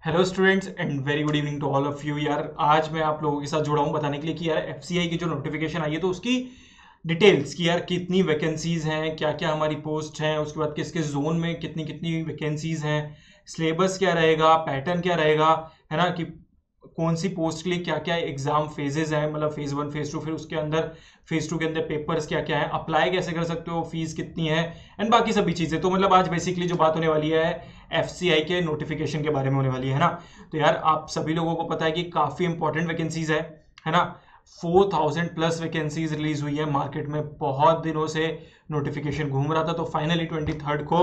Hello students and very good evening to all of you. यार आज मैं आप लोगों के साथ जुड़ा हूं बताने के लिए कि यार एफसीआई की जो नोटिफिकेशन आई है तो उसकी डिटेल्स की यार कितनी वैकेंसीज हैं, क्या क्या हमारी पोस्ट हैं, उसके बाद किस किस जोन में कितनी कितनी वैकेंसीज हैं, सिलेबस क्या रहेगा, पैटर्न क्या रहेगा, है ना, कि कौन सी पोस्ट के लिए क्या क्या एग्जाम फेजेस हैं, मतलब फेज 1 फेज 2, फिर उसके अंदर फेज 2 के अंदर पेपर्स क्या क्या है, अप्लाई कैसे कर सकते हो, फीस कितनी है एंड बाकी सभी चीजें। तो मतलब आज बेसिकली जो बात होने वाली है एफसीआई के नोटिफिकेशन के बारे में होने वाली है ना। तो यार आप सभी लोगों को पता है कि काफी इंपॉर्टेंट वैकेंसीज है ना। 4000 प्लस वैकेंसीज रिलीज हुई है मार्केट में, बहुत दिनों से नोटिफिकेशन घूम रहा था, तो फाइनली 23 को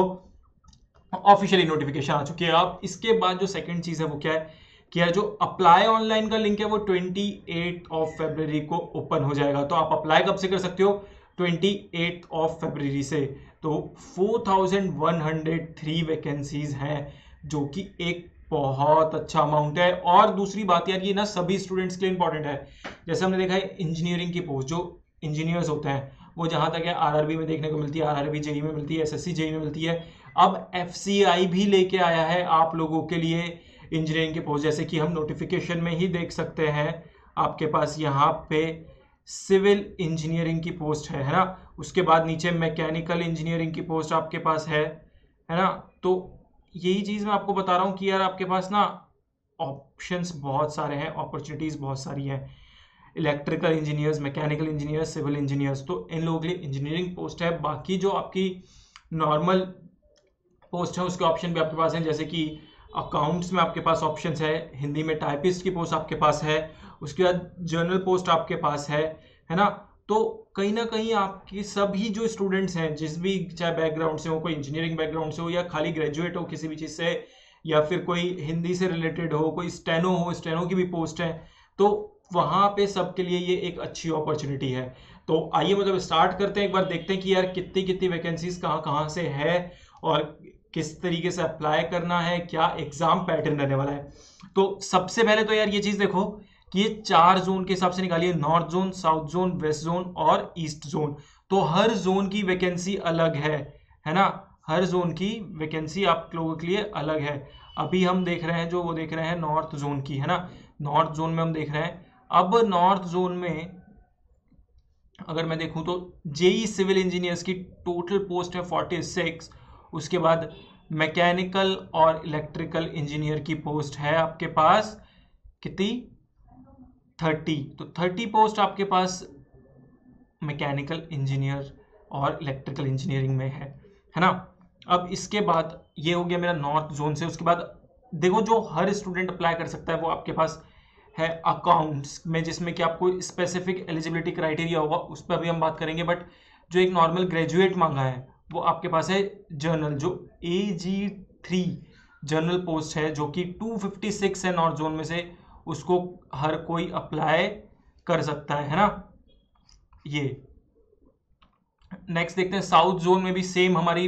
ऑफिशियली नोटिफिकेशन आ चुकी है। अब इसके बाद जो सेकंड चीज है वो क्या है कि यार जो अप्लाई ऑनलाइन का लिंक है वो 28 को ओपन हो जाएगा। तो आप अप्लाई कब से कर सकते हो? 28 से। तो 4103 वैकेंसीज हैं जो कि एक बहुत अच्छा अमाउंट है। और दूसरी बात यार ये ना सभी स्टूडेंट्स के लिए इंपॉर्टेंट है। जैसे हमने देखा है इंजीनियरिंग की पोस्ट, जो इंजीनियर्स होते हैं वो जहां तक है आरआरबी में देखने को मिलती है, आरआरबी जेई में मिलती है, एसएससी जेई में मिलती है। अब एफसीआई भी लेके आया है आप लोगों के लिए इंजीनियरिंग की पोस्ट, जैसे कि हम नोटिफिकेशन में ही देख सकते हैं। आपके पास यहाँ पे सिविल इंजीनियरिंग की पोस्ट है ना। उसके बाद नीचे मैकेनिकल इंजीनियरिंग की पोस्ट आपके पास है ना। तो यही चीज मैं आपको बता रहा हूँ कि यार आपके पास ना ऑप्शंस बहुत सारे हैं, अपॉर्चुनिटीज बहुत सारी हैं। Electrical engineers, mechanical engineers, civil engineers, तो इन लोगों के लिए इंजीनियरिंग पोस्ट है। बाकी जो आपकी नॉर्मल पोस्ट है उसके ऑप्शन भी आपके पास हैं, जैसे कि अकाउंट्स में आपके पास ऑप्शंस है, हिंदी में टाइपिस्ट की पोस्ट आपके पास है, उसके बाद जर्नल पोस्ट आपके पास है ना। तो कहीं ना कहीं आपकी सभी जो स्टूडेंट्स हैं जिस भी चाहे बैकग्राउंड से हो, कोई इंजीनियरिंग बैकग्राउंड से हो या खाली ग्रेजुएट हो किसी भी चीज से, या फिर कोई हिंदी से रिलेटेड हो, कोई स्टेनो हो, स्टेनो की भी पोस्ट है, तो वहां पे सबके लिए ये एक अच्छी अपॉर्चुनिटी है। तो आइए मतलब स्टार्ट करते हैं, एक बार देखते हैं कि यार कितनी कितनी वैकेंसीज कहाँ कहाँ से है और किस तरीके से अप्लाई करना है, क्या एग्जाम पैटर्न रहने वाला है। तो सबसे पहले तो यार ये चीज देखो कि ये 4 जोन के हिसाब से निकालिए, north zone, south zone, west zone और ईस्ट जोन। तो हर जोन की वैकेंसी अलग है ना। हर जोन की वैकेंसी आप लोगों के लिए अलग है। अभी हम देख रहे हैं जो वो देख रहे हैं नॉर्थ जोन की, है ना। नॉर्थ जोन में हम देख रहे हैं, अब नॉर्थ जोन में अगर मैं देखूं तो जेई सिविल इंजीनियर्स की टोटल पोस्ट है 46। उसके बाद मैकेनिकल और इलेक्ट्रिकल इंजीनियर की पोस्ट है आपके पास कितनी? 30। तो 30 पोस्ट आपके पास मैकेनिकल इंजीनियर और इलेक्ट्रिकल इंजीनियरिंग में है ना। अब इसके बाद ये हो गया मेरा नॉर्थ जोन से। उसके बाद देखो जो हर स्टूडेंट अप्लाई कर सकता है वो आपके पास है अकाउंट्स में, जिसमें कि आपको स्पेसिफिक एलिजिबिलिटी क्राइटेरिया होगा, उस पर भी हम बात करेंगे। बट जो एक नॉर्मल ग्रेजुएट मांगा है वो आपके पास है जर्नल, जो AG3 जर्नल पोस्ट है, जो कि 256 है नॉर्थ जोन में से, उसको हर कोई अप्लाई कर सकता है ना। ये नेक्स्ट देखते हैं, साउथ जोन में भी सेम हमारी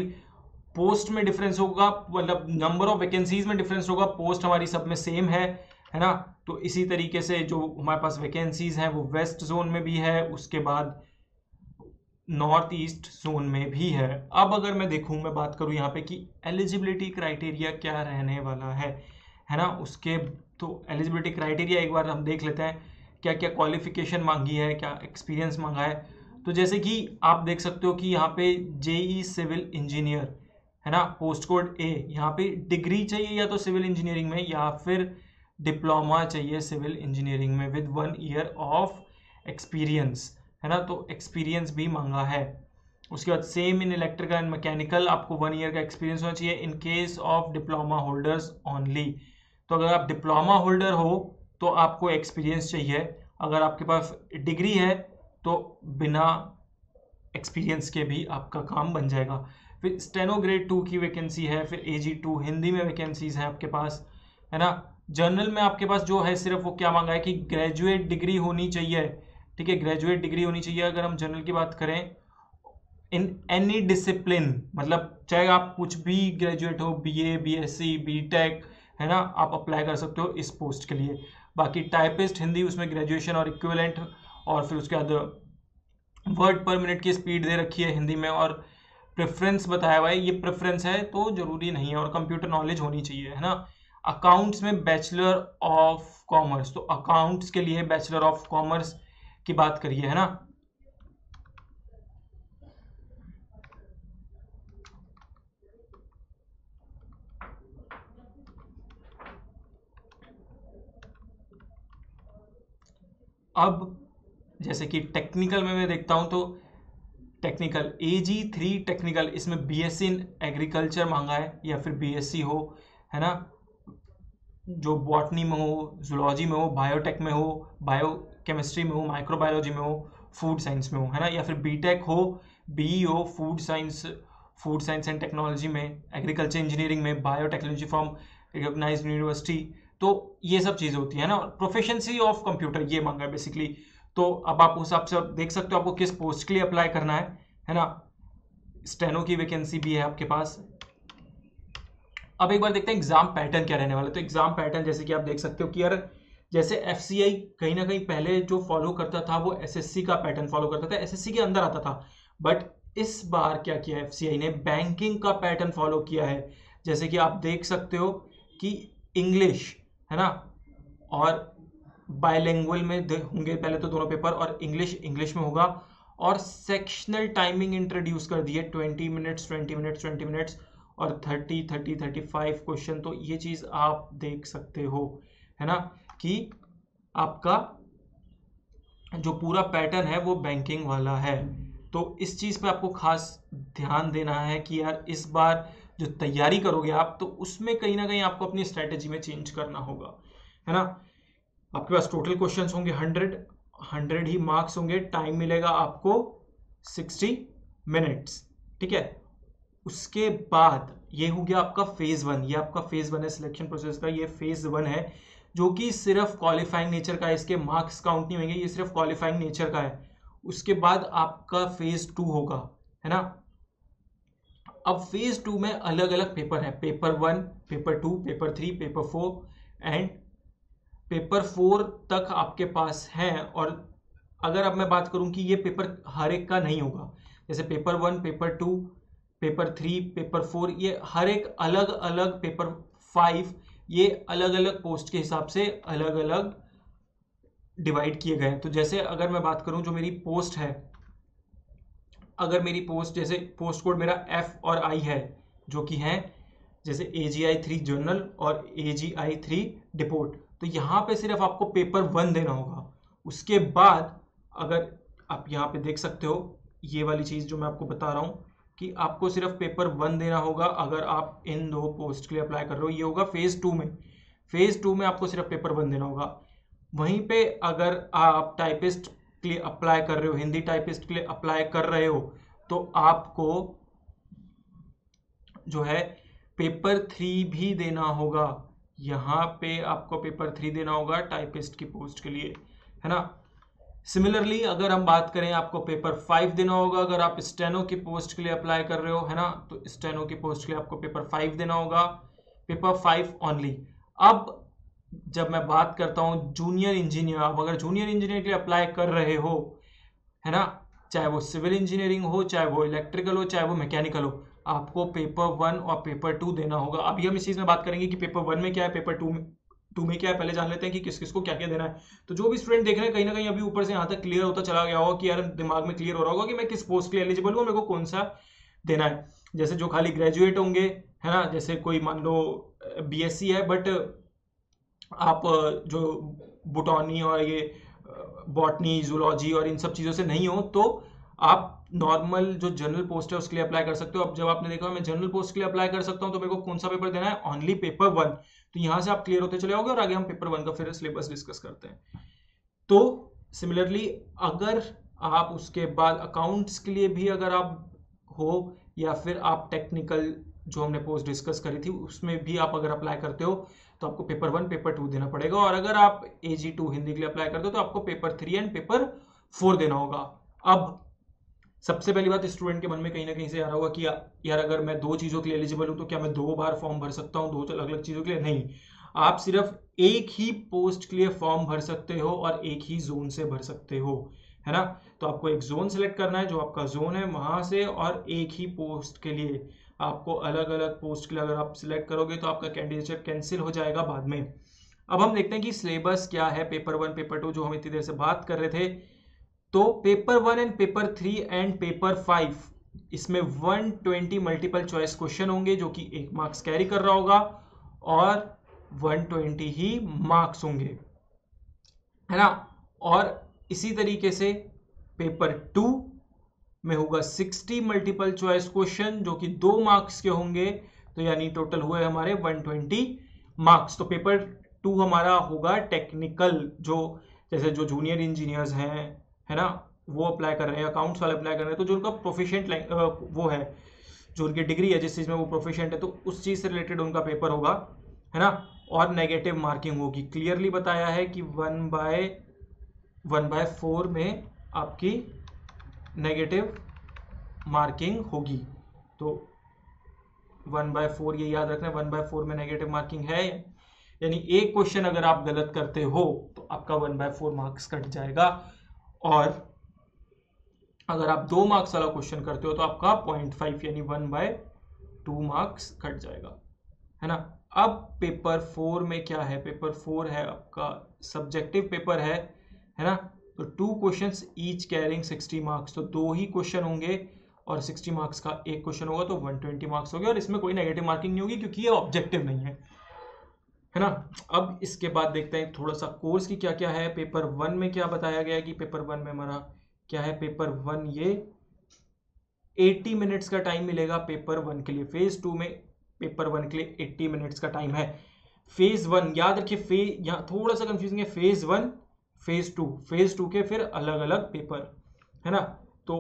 पोस्ट में डिफरेंस होगा, मतलब नंबर ऑफ वैकेंसीज में डिफरेंस होगा, पोस्ट हमारी सब में सेम है ना। तो इसी तरीके से जो हमारे पास वैकेंसीज हैं वो वेस्ट जोन में भी है, उसके बाद नॉर्थ ईस्ट जोन में भी है। अब अगर मैं देखूं, मैं बात करूं यहाँ पे कि एलिजिबिलिटी क्राइटेरिया क्या रहने वाला है ना। उसके तो एलिजिबिलिटी क्राइटेरिया एक बार हम देख लेते हैं, क्या क्या क्वालिफिकेशन मांगी है, क्या एक्सपीरियंस मांगा है। तो जैसे कि आप देख सकते हो कि यहाँ पे जेई सिविल इंजीनियर है ना, पोस्ट कोड ए, यहाँ पे डिग्री चाहिए या तो सिविल इंजीनियरिंग में या फिर डिप्लोमा चाहिए सिविल इंजीनियरिंग में विद 1 ईयर ऑफ एक्सपीरियंस, है ना। तो एक्सपीरियंस भी मांगा है। उसके बाद same in electrical and mechanical आपको 1 ईयर का एक्सपीरियंस होना चाहिए in case of diploma holders only. तो अगर आप डिप्लोमा होल्डर हो तो आपको एक्सपीरियंस चाहिए, अगर आपके पास डिग्री है तो बिना एक्सपीरियंस के भी आपका काम बन जाएगा। फिर स्टेनो ग्रेड 2 की वैकेंसी है, फिर AG2 हिंदी में वैकेंसीज है आपके पास, है ना। जर्नल में आपके पास जो है सिर्फ वो क्या मांगा है कि ग्रेजुएट डिग्री होनी चाहिए, ठीक है, ग्रेजुएट डिग्री होनी चाहिए। अगर हम जनरल की बात करें इन एनी डिसिप्लिन, मतलब चाहे आप कुछ भी ग्रेजुएट हो, BA, BSc, BTech, है ना, आप अप्लाई कर सकते हो इस पोस्ट के लिए। बाकी टाइपिस्ट हिंदी, उसमें ग्रेजुएशन और इक्विवेलेंट, और फिर उसके बाद वर्ड पर मिनट की स्पीड दे रखी है हिंदी में, और प्रेफरेंस बताया हुआ है, ये प्रेफरेंस है तो जरूरी नहीं है, और कंप्यूटर नॉलेज होनी चाहिए, है ना। अकाउंट्स में बैचलर ऑफ कॉमर्स, तो अकाउंट्स के लिए बैचलर ऑफ कॉमर्स की बात करिए, है ना। अब जैसे कि टेक्निकल में मैं देखता हूं तो टेक्निकल AG3 टेक्निकल, इसमें बीएससी इन एग्रीकल्चर मांगा है या फिर बीएससी हो, है ना, जो बॉटनी में हो, जूलॉजी में हो, बायोटेक में हो, बायो केमिस्ट्री में हो, माइक्रोबायोलॉजी में हो, फूड साइंस में हो, है ना, या फिर बीटेक हो, बीई हो, फूड साइंस एंड टेक्नोलॉजी में, एग्रीकल्चर इंजीनियरिंग में, बायोटेक्नोलॉजी फ्रॉम रिकॉग्नाइज्ड यूनिवर्सिटी, तो ये सब चीज़ें होती है ना। प्रोफिशिएंसी ऑफ कंप्यूटर ये मांगा है बेसिकली। तो अब आप उस हिसाब से देख सकते हो आपको किस पोस्ट के लिए अप्लाई करना है ना। स्टेनो की वैकेंसी भी है आपके पास। अब एक बार देखते हैं एग्जाम पैटर्न क्या रहने वाला है। तो एग्जाम पैटर्न जैसे कि आप देख सकते हो कि यार जैसे एफसीआई कहीं ना कहीं पहले जो फॉलो करता था वो एसएससी का पैटर्न फॉलो करता था, एसएससी के अंदर आता था, बट इस बार क्या किया एफसीआई ने, बैंकिंग का पैटर्न फॉलो किया है। जैसे कि आप देख सकते हो कि इंग्लिश, है ना, और बायलैंग्वेज में होंगे पहले तो दोनों पेपर, और इंग्लिश में होगा, और सेक्शनल टाइमिंग इंट्रोड्यूस कर दी है, 20 मिनट्स 20 मिनट्स 20 मिनट्स और 35 क्वेश्चन। तो ये चीज आप देख सकते हो, है ना, कि आपका जो पूरा पैटर्न है वो बैंकिंग वाला है। तो इस चीज पे आपको खास ध्यान देना है कि यार इस बार जो तैयारी करोगे आप, तो उसमें कहीं ना कहीं आपको अपनी स्ट्रेटेजी में चेंज करना होगा, है ना। आपके पास टोटल क्वेश्चंस होंगे 100 ही मार्क्स होंगे, टाइम मिलेगा आपको 60 मिनट्स, ठीक है। उसके बाद ये हो गया आपका फेज 1, ये आपका फेज 1 है सिलेक्शन प्रोसेस का, ये फेज 1 है जो कि सिर्फ क्वालिफाइंग नेचर का है, इसके मार्क्स काउंट नहीं होंगे, ये सिर्फ क्वालिफाइंग नेचर का है। उसके बाद आपका फेज 2 होगा, है ना। अब फेज 2 में अलग अलग पेपर है, paper 1, paper 2, paper 3, paper 4 and paper 4 तक आपके पास है। और अगर अब मैं बात करूं कि ये पेपर हर एक का नहीं होगा, जैसे पेपर 1, पेपर 2, पेपर 3, पेपर 4, ये हर एक अलग अलग, पेपर 5 ये अलग अलग पोस्ट के हिसाब से अलग अलग डिवाइड किए गए। तो जैसे अगर मैं बात करूं जो मेरी पोस्ट है, अगर मेरी पोस्ट जैसे पोस्ट कोड मेरा F और I है, जो कि है जैसे AGI3 जर्नल और AGI3 डिपोर्ट, तो यहाँ पे सिर्फ आपको पेपर 1 देना होगा। उसके बाद अगर आप यहाँ पे देख सकते हो ये वाली चीज़ जो मैं आपको बता रहा हूँ कि आपको सिर्फ पेपर 1 देना होगा अगर आप इन 2 पोस्ट के लिए अप्लाई कर रहे हो। ये होगा फेज 2 में, फेज 2 में आपको सिर्फ पेपर 1 देना होगा। वहीं पे अगर आप टाइपिस्ट के लिए अप्लाई कर रहे हो, हिंदी टाइपिस्ट के लिए अप्लाई कर रहे हो, तो आपको जो है पेपर 3 भी देना होगा। यहाँ पे आपको पेपर 3 देना होगा टाइपिस्ट की पोस्ट के लिए, है ना। सिमिलरली अगर हम बात करें आपको पेपर 5 देना होगा अगर आप स्टेनो की पोस्ट के लिए अप्लाई कर रहे हो, है ना, तो स्टेनो की पोस्ट के लिए आपको पेपर 5 देना होगा, पेपर 5 ओनली। अब जब मैं बात करता हूँ जूनियर इंजीनियर, आप अगर जूनियर इंजीनियर के लिए अप्लाई कर रहे हो, है ना, चाहे वो सिविल इंजीनियरिंग हो, चाहे वो इलेक्ट्रिकल हो, चाहे वो मैकेनिकल हो, आपको पेपर 1 और पेपर 2 देना होगा। अभी हम इस चीज में बात करेंगे कि पेपर 1 में क्या है, पेपर 2 में क्या है, पहले जान लेते हैं कि किस किस को क्या क्या देना है। तो जो भी स्टूडेंट देख रहे हैं कहीं ना कहीं अभी ऊपर से यहाँ तक क्लियर होता चला गया होगा कि यार दिमाग में क्लियर हो रहा होगा कि मैं किस पोस्ट के लिए एलिजिबल हूँ, मेरे को कौन सा देना है। जैसे जो खाली ग्रेजुएट होंगे, है ना, जैसे कोई मान लो बीएससी है बट आप जो बोटनी और ये बॉटनी, जूलॉजी और इन सब चीज़ों से नहीं हो, तो आप नॉर्मल जो जनरल पोस्ट है उसके लिए अप्लाई कर सकते हो। अब जब आपने देखा मैं जनरल पोस्ट के लिए अप्लाई कर सकता हूं तो मेरे को कौन सा पेपर देना है, ओनली पेपर 1। तो यहां से आप क्लियर होते चले जाओगे और आगे हम पेपर 1 का फिर सिलेबस डिस्कस करते हैं। तो सिमिलरली अगर आप उसके बाद अकाउंट्स के लिए भी अगर आप हो, या फिर आप टेक्निकल जो हमने पोस्ट डिस्कस करी थी उसमें भी आप अगर अप्लाई करते हो तो आपको पेपर 1, पेपर 2 देना पड़ेगा। और अगर आप AG2 हिंदी के लिए अप्लाई करते हो तो आपको पेपर 3 एंड पेपर 4 देना होगा। अब सबसे पहली बात स्टूडेंट के मन में कहीं ना कहीं से आ रहा होगा कि यार अगर मैं 2 चीज़ों के लिए एलिजिबल हूं तो क्या मैं 2 बार फॉर्म भर सकता हूं 2 अलग अलग चीज़ों के लिए? नहीं, आप सिर्फ एक ही पोस्ट के लिए फॉर्म भर सकते हो और एक ही जोन से भर सकते हो, है ना। तो आपको एक जोन सेलेक्ट करना है, जो आपका जोन है वहां से, और एक ही पोस्ट के लिए आपको अलग अलग पोस्ट के लिए अगर आप सिलेक्ट करोगे तो आपका कैंडिडेचर कैंसिल हो जाएगा बाद में। अब हम देखते हैं कि सिलेबस क्या है पेपर 1 पेपर 2 जो हम इतनी देर से बात कर रहे थे। तो paper 1 and paper 3 and paper 5 इसमें 120 मल्टीपल चॉइस क्वेश्चन होंगे जो कि 1 मार्क्स कैरी कर रहा होगा और 120 ही मार्क्स होंगे, है ना। और इसी तरीके से पेपर 2 में होगा 60 मल्टीपल चॉइस क्वेश्चन जो कि 2 मार्क्स के होंगे, तो यानी टोटल हुए हमारे 120 मार्क्स। तो पेपर 2 हमारा होगा टेक्निकल, जो जैसे जो जूनियर इंजीनियर्स हैं, है ना, वो अप्लाई कर रहे हैं, अकाउंट्स वाले अप्लाई कर रहे हैं, तो जो उनका प्रोफिशिएंट वो है, जो उनकी डिग्री है जिस चीज में वो प्रोफिशिएंट है, तो उस चीज से रिलेटेड उनका पेपर होगा, है ना। और नेगेटिव मार्किंग होगी। क्लियरली बताया है कि 1/4 में आपकी नेगेटिव मार्किंग होगी। तो 1/4 ये याद रखना, 1/4 में नेगेटिव मार्किंग है, यानी एक क्वेश्चन अगर आप गलत करते हो तो आपका 1/4 मार्क्स कट जाएगा, और अगर आप 2 मार्क्स वाला क्वेश्चन करते हो तो आपका 0.5 यानी 1/2 मार्क्स कट जाएगा, है ना। अब पेपर 4 में क्या है, पेपर 4 है आपका सब्जेक्टिव पेपर है ना। तो 2 क्वेश्चंस ईच कैरिंग 60 मार्क्स, तो 2 ही क्वेश्चन होंगे और 60 मार्क्स का एक क्वेश्चन होगा, तो 120 मार्क्स हो गए, और इसमें कोई नेगेटिव मार्किंग नहीं होगी क्योंकि ये ऑब्जेक्टिव नहीं है ना। अब इसके बाद देखते हैं थोड़ा सा कोर्स की क्या क्या है। पेपर 1 में क्या बताया गया है कि पेपर 1 में हमारा क्या है, पेपर 1 ये 80 मिनट्स का टाइम मिलेगा पेपर 1 के लिए। फेज 2 में पेपर 1 के लिए 80 मिनट्स का टाइम है। फेज 1 याद रखिए, यहाँ थोड़ा सा कंफ्यूजिंग है, फेज 1 फेज 2 के फिर अलग अलग पेपर, है ना। तो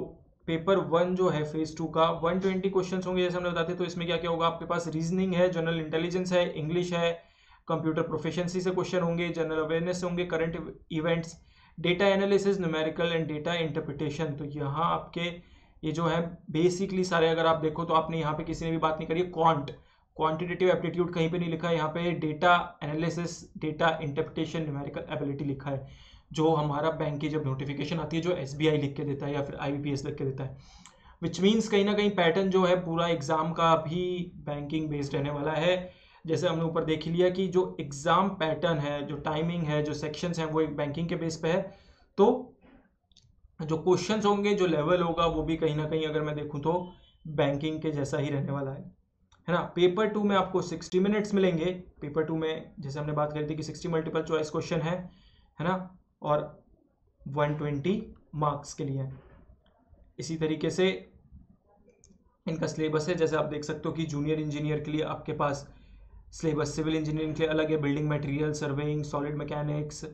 पेपर 1 जो है फेज 2 का 120 क्वेश्चन होंगे जैसे हमने बताते। तो इसमें क्या क्या होगा, आपके पास रीजनिंग है, जनरल इंटेलिजेंस है, इंग्लिश है, कंप्यूटर प्रोफिशिएंसी से क्वेश्चन होंगे, जनरल अवेयरनेस होंगे, current events, data analysis, numerical and data interpretation. तो यहाँ आपके ये जो है बेसिकली सारे, अगर आप देखो तो आपने यहाँ पे किसी ने भी बात नहीं करी, क्वांटिटेटिव एप्टीट्यूड कहीं पे नहीं लिखा है, यहाँ पे data analysis, data interpretation, numerical ability लिखा है, जो हमारा बैंक की जब नोटिफिकेशन आती है, जो SBI लिख के देता है या फिर IBPS लिख के देता है, विच मीन्स कहीं ना कहीं पैटर्न जो है पूरा एग्जाम का भी बैंकिंग बेस्ड रहने वाला है। जैसे हमने ऊपर देख लिया कि जो एग्जाम पैटर्न है, जो टाइमिंग है, जो सेक्शंस हैं, वो एक बैंकिंग के बेस पे है। तो जो क्वेश्चंस होंगे, जो लेवल होगा, वो भी कहीं ना कहीं अगर मैं देखूं तो बैंकिंग के जैसा ही रहने वाला है ना। पेपर 2 में आपको 60 मिनट्स मिलेंगे। पेपर 2 में जैसे हमने बात करी थी कि 60 मल्टीपल चॉइस क्वेश्चन है ना, और 120 मार्क्स के लिए। इसी तरीके से इनका सिलेबस है, जैसे आप देख सकते हो कि जूनियर इंजीनियर के लिए आपके पास सिलेबस सिविल इंजीनियरिंग के लिए अलग है, building material, surveying, solid mechanics,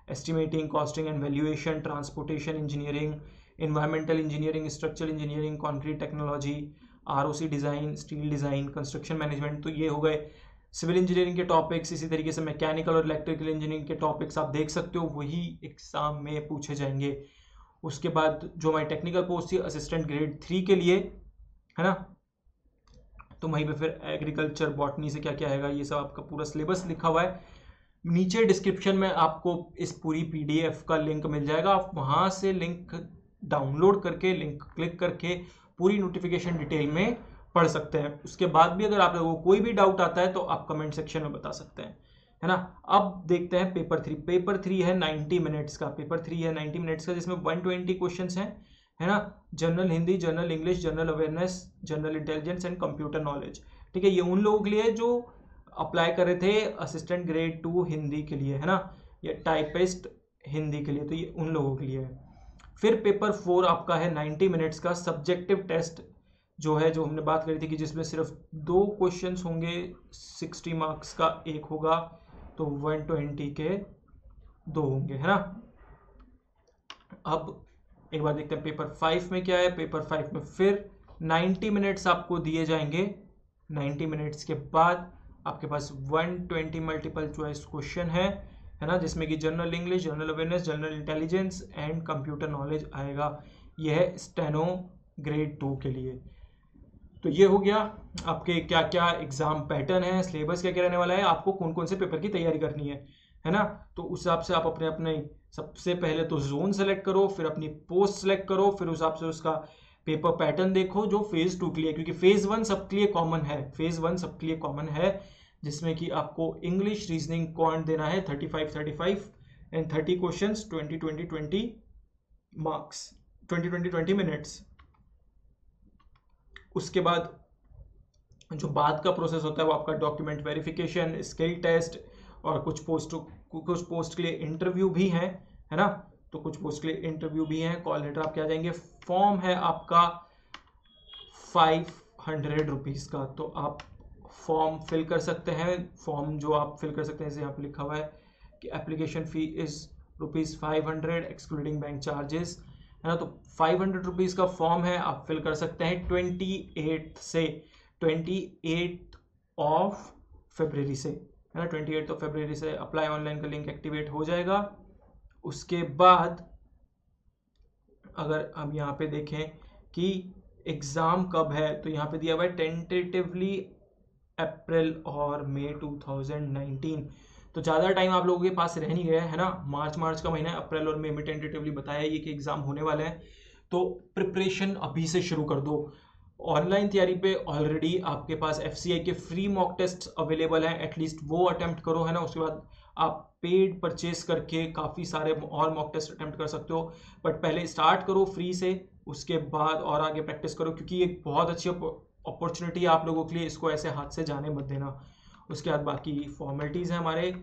estimating, costing and valuation, transportation engineering, environmental engineering, structural engineering, concrete technology, ROC design, steel design, construction management. तो ये हो गए सिविल इंजीनियरिंग के टॉपिक्स। इसी तरीके से मैकेनिकल और इलेक्ट्रिकल इंजीनियरिंग के टॉपिक्स आप देख सकते हो, वही एग्जाम में पूछे जाएंगे। उसके बाद जो हमारी टेक्निकल पोस्ट थी असिस्टेंट ग्रेड 3 के लिए, है ना, तो वहीं पे फिर एग्रीकल्चर, बॉटनी से क्या क्या आएगा, ये सब आपका पूरा सिलेबस लिखा हुआ है। नीचे डिस्क्रिप्शन में आपको इस पूरी PDF का लिंक मिल जाएगा, आप वहां से लिंक डाउनलोड करके, लिंक क्लिक करके पूरी नोटिफिकेशन डिटेल में पढ़ सकते हैं। उसके बाद भी अगर आप लोगों को कोई भी डाउट आता है तो आप कमेंट सेक्शन में बता सकते हैं, है ना। अब देखते हैं पेपर 3। पेपर 3 है 90 मिनट्स का, पेपर 3 है 90 मिनट्स का, जिसमें 120 क्वेश्चंस हैं, है ना। General Hindi, general English, general awareness, general intelligence and computer knowledge. ठीक है, ये उन लोगों के लिए जो अप्लाई कर रहे थे असिस्टेंट ग्रेड 2 हिंदी के लिए, है ना, या टाइपिस्ट हिंदी के लिए, तो ये उन लोगों के लिए है। फिर पेपर 4 आपका है 90 मिनट्स का सब्जेक्टिव टेस्ट, जो है, जो हमने बात करी थी कि जिसमें सिर्फ 2 क्वेश्चंस होंगे, 60 मार्क्स का एक होगा, तो 120 के 2 होंगे, है ना। अब एक बार देखते हैं पेपर 5 में क्या है। पेपर 5 में फिर 90 मिनट्स आपको दिए जाएंगे। 90 मिनट्स के बाद आपके पास 120 मल्टीपल चॉइस क्वेश्चन है ना, जिसमें कि general English, general awareness, general intelligence and computer knowledge आएगा। यह है स्टेनो ग्रेड 2 के लिए। तो ये हो गया आपके क्या क्या एग्जाम पैटर्न है, सिलेबस क्या क्या रहने वाला है, आपको कौन कौन से पेपर की तैयारी करनी है ना। तो उस हिसाब से आप अपने अपने सबसे पहले तो जोन सेलेक्ट करो, फिर अपनी पोस्ट सेलेक्ट करो, फिर उस हिसाब से उसका पेपर पैटर्न देखो जो फेज 2 के लिए, क्योंकि फेज 1 सबके लिए कॉमन है, फेज 1 सबके लिए कॉमन है, जिसमें कि आपको इंग्लिश रीजनिंग क्वांट देना है 35 एंड 30 क्वेश्चंस 20 मार्क्स 20 मिनट्स। उसके बाद जो बाद का प्रोसेस होता है वो आपका डॉक्यूमेंट वेरिफिकेशन, स्किल टेस्ट, और कुछ पोस्ट के लिए इंटरव्यू भी है ना, तो कुछ पोस्ट के लिए इंटरव्यू भी है। कॉल लेटर आपके आ जाएंगे। फॉर्म है आपका 500 रुपीज़ का, तो आप फॉर्म फिल कर सकते हैं। फॉर्म जो आप फिल कर सकते हैं, जैसे यहाँ पे लिखा हुआ है कि application fee is ₹500 excluding bank charges, है ना। तो 500 रुपीज़ का फॉर्म है, आप फिल कर सकते हैं 28 ऑफ फरवरी से, है ना। 28 फरवरी से अप्लाई ऑनलाइन का लिंक एक्टिवेट हो जाएगा। उसके बाद अगर हम यहाँ पे देखें कि एग्ज़ाम कब है, तो यहाँ पे दिया हुआ है टेंटेटिवली अप्रैल और मई 2019। तो ज़्यादा टाइम आप लोगों के पास रह नहीं गया है ना, मार्च का महीना है, अप्रैल और मई में टेंटेटिवली बताया ये कि एग्ज़ाम होने वाले हैं। तो प्रिपरेशन अभी से शुरू कर दो। ऑनलाइन तैयारी पे ऑलरेडी आपके पास FCI के फ्री मॉक टेस्ट अवेलेबल हैं, एटलीस्ट वो अटेम्प्ट करो, है ना। उसके बाद आप पेड परचेस करके काफ़ी सारे और मॉक टेस्ट अटेम्प्ट कर सकते हो, बट पहले स्टार्ट करो फ्री से, उसके बाद और आगे प्रैक्टिस करो, क्योंकि एक बहुत अच्छी अपॉर्चुनिटी है आप लोगों के लिए, इसको ऐसे हाथ से जाने मत देना। उसके बाद बाकी फॉर्मेलिटीज़ हैं हमारे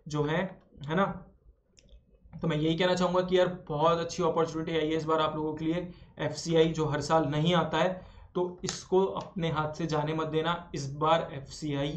जो हैं, है ना। तो मैं यही कहना चाहूँगा कि यार बहुत अच्छी अपॉर्चुनिटी आई है इस बार आप लोगों के लिए। FCI जो हर साल नहीं आता है, तो इसको अपने हाथ से जाने मत देना। इस बार FCI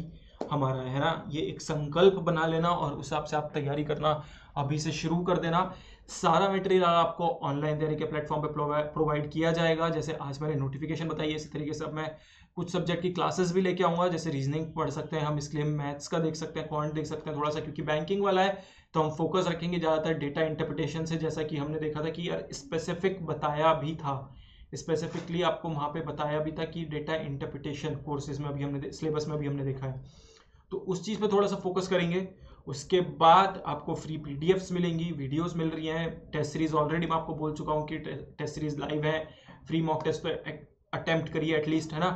हमारा है ना, ये एक संकल्प बना लेना और उस हिसाब से आप तैयारी करना अभी से शुरू कर देना। सारा मटेरियल आपको ऑनलाइन तैयारी के प्लेटफॉर्म पे प्रोवाइड किया जाएगा। जैसे आज मैंने नोटिफिकेशन बताई है, इसी तरीके से अब मैं कुछ सब्जेक्ट की क्लासेस भी लेके आऊँगा। जैसे रीजनिंग पढ़ सकते हैं हम, इसके लिए मैथ्स का देख सकते हैं, क्वांट देख सकते हैं थोड़ा सा, क्योंकि बैंकिंग वाला है तो हम फोकस रखेंगे ज़्यादातर डेटा इंटरप्रिटेशन से। जैसा कि हमने देखा था कि यार स्पेसिफिक बताया भी था, स्पेसिफिकली आपको वहाँ पे बताया भी था कि डेटा इंटरप्रिटेशन कोर्सेज में अभी हमने सिलेबस में भी हमने देखा है, तो उस चीज़ पे थोड़ा सा फोकस करेंगे। उसके बाद आपको फ्री PDFs मिलेंगी, वीडियोस मिल रही हैं, टेस्ट सीरीज ऑलरेडी मैं आपको बोल चुका हूँ कि टेस्ट सीरीज लाइव है। फ्री मॉक टेस्ट तो अटेम्प्ट करिए एटलीस्ट, है ना।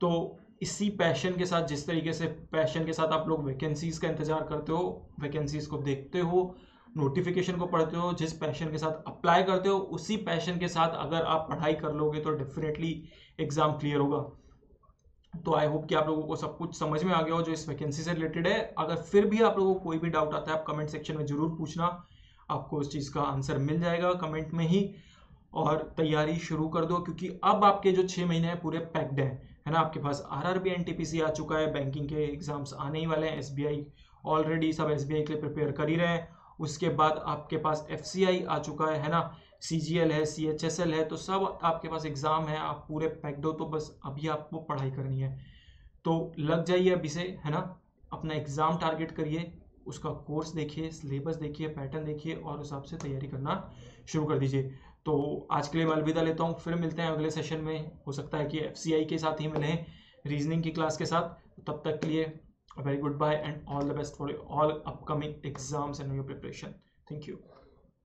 तो इसी पैशन के साथ, जिस तरीके से पैशन के साथ आप लोग वैकेंसीज का इंतजार करते हो, वैकेंसीज को देखते हो, नोटिफिकेशन को पढ़ते हो, जिस पैशन के साथ अप्लाई करते हो, उसी पैशन के साथ अगर आप पढ़ाई कर लोगे तो डेफिनेटली एग्जाम क्लियर होगा। तो आई होप कि आप लोगों को सब कुछ समझ में आ गया हो जो इस वैकेंसी से रिलेटेड है। अगर फिर भी आप लोगों को कोई भी डाउट आता है, आप कमेंट सेक्शन में जरूर पूछना, आपको उस चीज़ का आंसर मिल जाएगा कमेंट में ही। और तैयारी शुरू कर दो, क्योंकि अब आपके जो 6 महीने हैं पूरे पैक्ड हैं, है ना। आपके पास RRB NTPC आ चुका है, बैंकिंग के एग्जाम्स आने ही वाले हैं, SBI ऑलरेडी सब SBI के लिए प्रिपेयर कर ही रहे हैं। उसके बाद आपके पास FCI आ चुका है ना, CGL है, CHSL है, तो सब आपके पास एग्जाम है, आप पूरे पैक्ड हो। तो बस अभी आपको पढ़ाई करनी है, तो लग जाइए अभी से, है ना। अपना एग्जाम टारगेट करिए, उसका कोर्स देखिए, सिलेबस देखिए, पैटर्न देखिए और उस हिसाब से तैयारी करना शुरू कर दीजिए। तो आज के लिए मैं अलविदा लेता हूँ, फिर मिलते हैं अगले सेशन में। हो सकता है कि FCI के साथ ही मिलें, रीजनिंग की क्लास के साथ। तब तक के लिए very goodbye and all the best for all upcoming exams and your preparation. Thank you.